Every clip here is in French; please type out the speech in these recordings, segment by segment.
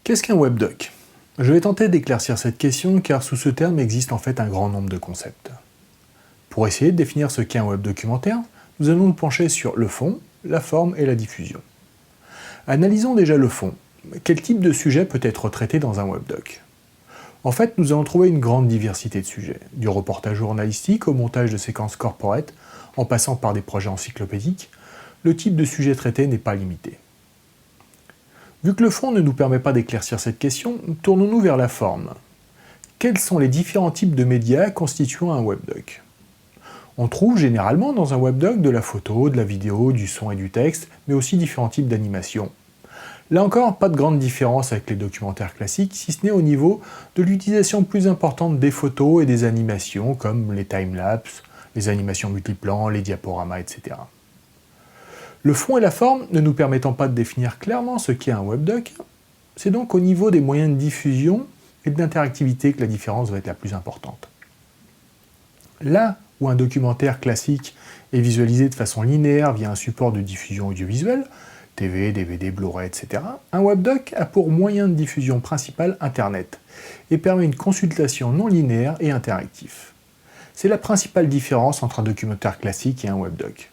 Qu'est-ce qu'un webdoc? Je vais tenter d'éclaircir cette question car sous ce terme existe en fait un grand nombre de concepts. Pour essayer de définir ce qu'est un web documentaire, nous allons nous pencher sur le fond, la forme et la diffusion. Analysons déjà le fond. Quel type de sujet peut être traité dans un webdoc? En fait, nous allons trouver une grande diversité de sujets, du reportage journalistique au montage de séquences corporate, en passant par des projets encyclopédiques. Le type de sujet traité n'est pas limité. Vu que le fond ne nous permet pas d'éclaircir cette question, tournons-nous vers la forme. Quels sont les différents types de médias constituant un webdoc? On trouve généralement dans un webdoc de la photo, de la vidéo, du son et du texte, mais aussi différents types d'animations. Là encore, pas de grande différence avec les documentaires classiques, si ce n'est au niveau de l'utilisation plus importante des photos et des animations, comme les timelapses, les animations multiplans, les diaporamas, etc. Le fond et la forme ne nous permettant pas de définir clairement ce qu'est un webdoc, c'est donc au niveau des moyens de diffusion et d'interactivité que la différence va être la plus importante. Là où un documentaire classique est visualisé de façon linéaire via un support de diffusion audiovisuelle, TV, DVD, Blu-ray, etc., un webdoc a pour moyen de diffusion principal Internet et permet une consultation non linéaire et interactive. C'est la principale différence entre un documentaire classique et un webdoc.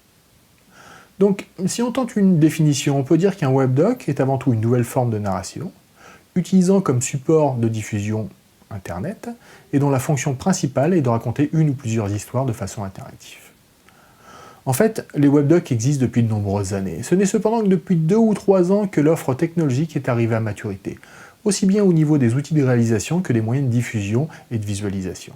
Donc, si on tente une définition, on peut dire qu'un webdoc est avant tout une nouvelle forme de narration, utilisant comme support de diffusion Internet, et dont la fonction principale est de raconter une ou plusieurs histoires de façon interactive. En fait, les webdocs existent depuis de nombreuses années. Ce n'est cependant que depuis 2 ou 3 ans que l'offre technologique est arrivée à maturité, aussi bien au niveau des outils de réalisation que des moyens de diffusion et de visualisation.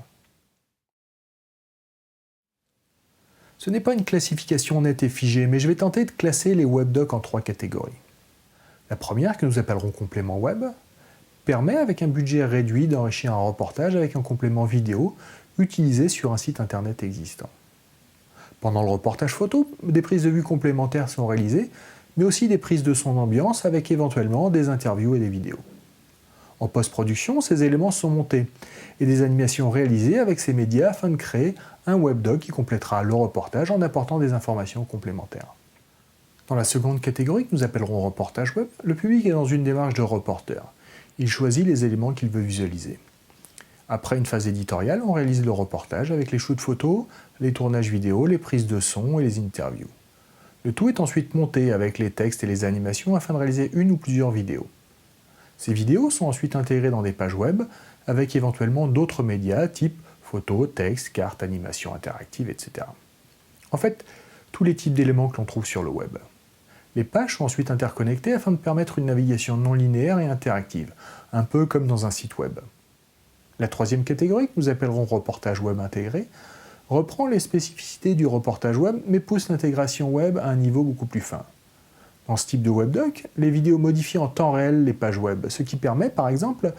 Ce n'est pas une classification nette et figée, mais je vais tenter de classer les webdocs en 3 catégories. La première, que nous appellerons complément web, permet avec un budget réduit d'enrichir un reportage avec un complément vidéo utilisé sur un site internet existant. Pendant le reportage photo, des prises de vue complémentaires sont réalisées, mais aussi des prises de son d'ambiance avec éventuellement des interviews et des vidéos. En post-production, ces éléments sont montés et des animations réalisées avec ces médias afin de créer un webdoc qui complétera le reportage en apportant des informations complémentaires. Dans la seconde catégorie, que nous appellerons reportage web, le public est dans une démarche de reporter. Il choisit les éléments qu'il veut visualiser. Après une phase éditoriale, on réalise le reportage avec les shoots photos, les tournages vidéo, les prises de son et les interviews. Le tout est ensuite monté avec les textes et les animations afin de réaliser une ou plusieurs vidéos. Ces vidéos sont ensuite intégrées dans des pages web avec éventuellement d'autres médias type photos, textes, cartes, animations interactives, etc. En fait, tous les types d'éléments que l'on trouve sur le web. Les pages sont ensuite interconnectées afin de permettre une navigation non linéaire et interactive, un peu comme dans un site web. La troisième catégorie, que nous appellerons reportage web intégré, reprend les spécificités du reportage web, mais pousse l'intégration web à un niveau beaucoup plus fin. Dans ce type de webdoc, les vidéos modifient en temps réel les pages web, ce qui permet, par exemple,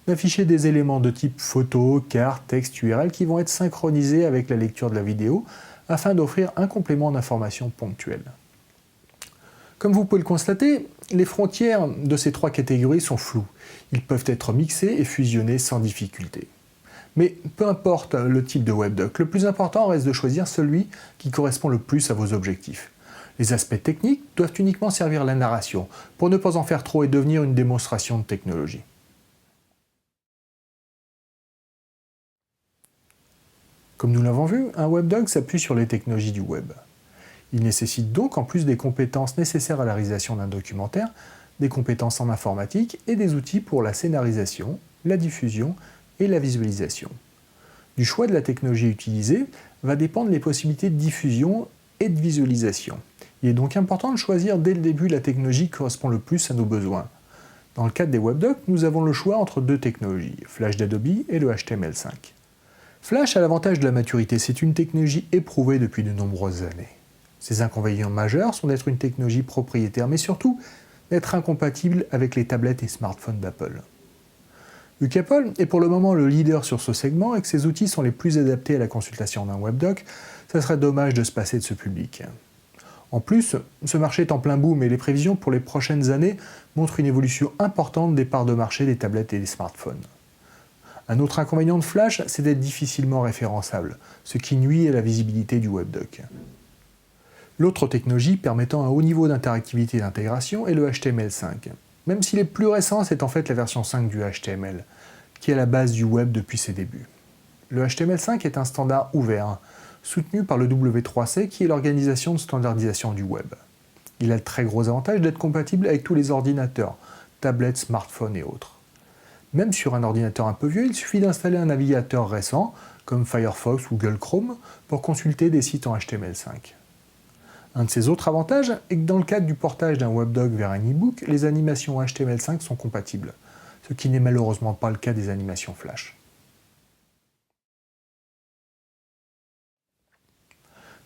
d'afficher des éléments de type photo, carte, texte, URL qui vont être synchronisés avec la lecture de la vidéo, afin d'offrir un complément d'information ponctuel. Comme vous pouvez le constater, les frontières de ces 3 catégories sont floues. Ils peuvent être mixés et fusionnés sans difficulté. Mais peu importe le type de webdoc, le plus important reste de choisir celui qui correspond le plus à vos objectifs. Les aspects techniques doivent uniquement servir la narration, pour ne pas en faire trop et devenir une démonstration de technologie. Comme nous l'avons vu, un webdoc s'appuie sur les technologies du web. Il nécessite donc, en plus des compétences nécessaires à la réalisation d'un documentaire, des compétences en informatique et des outils pour la scénarisation, la diffusion et la visualisation. Du choix de la technologie utilisée va dépendre les possibilités de diffusion et de visualisation. Il est donc important de choisir dès le début la technologie qui correspond le plus à nos besoins. Dans le cadre des webdocs, nous avons le choix entre 2 technologies, Flash d'Adobe et le HTML5. Flash a l'avantage de la maturité, c'est une technologie éprouvée depuis de nombreuses années. Ses inconvénients majeurs sont d'être une technologie propriétaire, mais surtout d'être incompatible avec les tablettes et smartphones d'Apple. Vu qu'Apple est pour le moment le leader sur ce segment et que ses outils sont les plus adaptés à la consultation d'un webdoc, ça serait dommage de se passer de ce public. En plus, ce marché est en plein boom et les prévisions pour les prochaines années montrent une évolution importante des parts de marché des tablettes et des smartphones. Un autre inconvénient de Flash, c'est d'être difficilement référençable, ce qui nuit à la visibilité du webdoc. L'autre technologie permettant un haut niveau d'interactivité et d'intégration est le HTML5. même s'il est plus récent, c'est en fait la version 5 du HTML, qui est à la base du web depuis ses débuts. Le HTML5 est un standard ouvert, soutenu par le W3C, qui est l'organisation de standardisation du web. Il a le très gros avantage d'être compatible avec tous les ordinateurs, tablettes, smartphones et autres. Même sur un ordinateur un peu vieux, il suffit d'installer un navigateur récent, comme Firefox ou Google Chrome, pour consulter des sites en HTML5. Un de ses autres avantages est que dans le cadre du portage d'un webdoc vers un e-book, les animations HTML5 sont compatibles, ce qui n'est malheureusement pas le cas des animations Flash.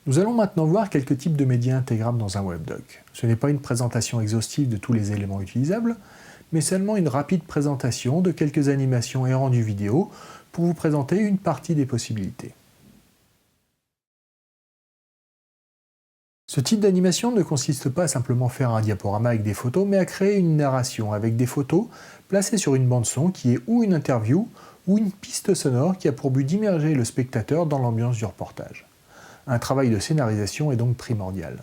Nous allons maintenant voir quelques types de médias intégrables dans un webdoc. Ce n'est pas une présentation exhaustive de tous les éléments utilisables, mais seulement une rapide présentation de quelques animations et rendus vidéo pour vous présenter une partie des possibilités. Ce type d'animation ne consiste pas à simplement faire un diaporama avec des photos, mais à créer une narration avec des photos placées sur une bande-son qui est ou une interview ou une piste sonore qui a pour but d'immerger le spectateur dans l'ambiance du reportage. Un travail de scénarisation est donc primordial.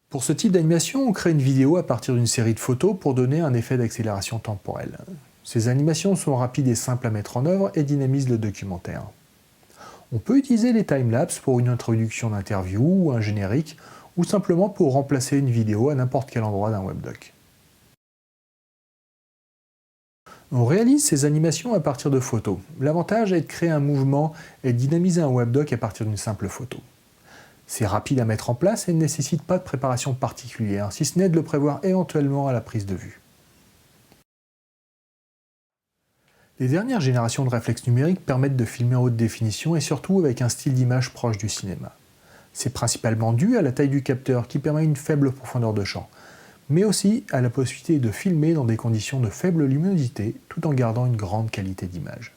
Pour ce type d'animation, on crée une vidéo à partir d'une série de photos pour donner un effet d'accélération temporelle. Ces animations sont rapides et simples à mettre en œuvre et dynamisent le documentaire. On peut utiliser les timelapses pour une introduction d'interview ou un générique, ou simplement pour remplacer une vidéo à n'importe quel endroit d'un webdoc. On réalise ces animations à partir de photos. L'avantage est de créer un mouvement et de dynamiser un webdoc à partir d'une simple photo. C'est rapide à mettre en place et ne nécessite pas de préparation particulière, si ce n'est de le prévoir éventuellement à la prise de vue. Les dernières générations de réflexes numériques permettent de filmer en haute définition et surtout avec un style d'image proche du cinéma. C'est principalement dû à la taille du capteur qui permet une faible profondeur de champ, mais aussi à la possibilité de filmer dans des conditions de faible luminosité tout en gardant une grande qualité d'image.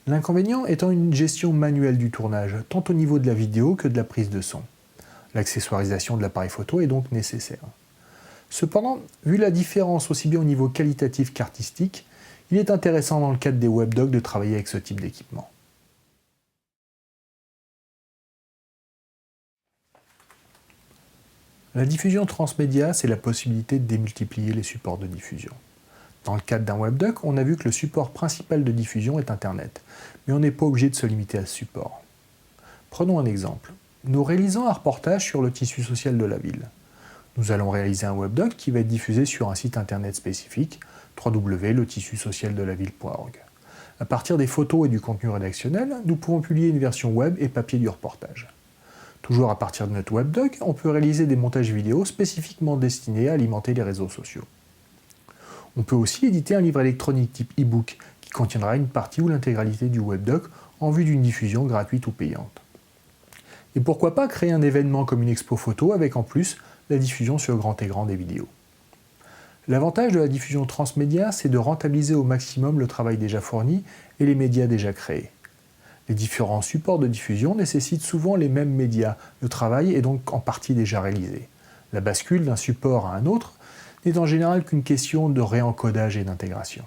L'inconvénient étant une gestion manuelle du tournage, tant au niveau de la vidéo que de la prise de son. L'accessoirisation de l'appareil photo est donc nécessaire. Cependant, vu la différence aussi bien au niveau qualitatif qu'artistique, il est intéressant dans le cadre des webdocs de travailler avec ce type d'équipement. La diffusion transmédia, c'est la possibilité de démultiplier les supports de diffusion. Dans le cadre d'un webdoc, on a vu que le support principal de diffusion est Internet, mais on n'est pas obligé de se limiter à ce support. Prenons un exemple. Nous réalisons un reportage sur le tissu social de la ville. Nous allons réaliser un webdoc qui va être diffusé sur un site internet spécifique, www.letissusocialdelaville.org. À partir des photos et du contenu rédactionnel, nous pouvons publier une version web et papier du reportage. Toujours à partir de notre webdoc, on peut réaliser des montages vidéo spécifiquement destinés à alimenter les réseaux sociaux. On peut aussi éditer un livre électronique type e-book qui contiendra une partie ou l'intégralité du webdoc en vue d'une diffusion gratuite ou payante. Et pourquoi pas créer un événement comme une expo photo avec en plus la diffusion sur grand écran des vidéos. L'avantage de la diffusion transmédia, c'est de rentabiliser au maximum le travail déjà fourni et les médias déjà créés. Les différents supports de diffusion nécessitent souvent les mêmes médias, le travail est donc en partie déjà réalisé. La bascule d'un support à un autre n'est en général qu'une question de réencodage et d'intégration.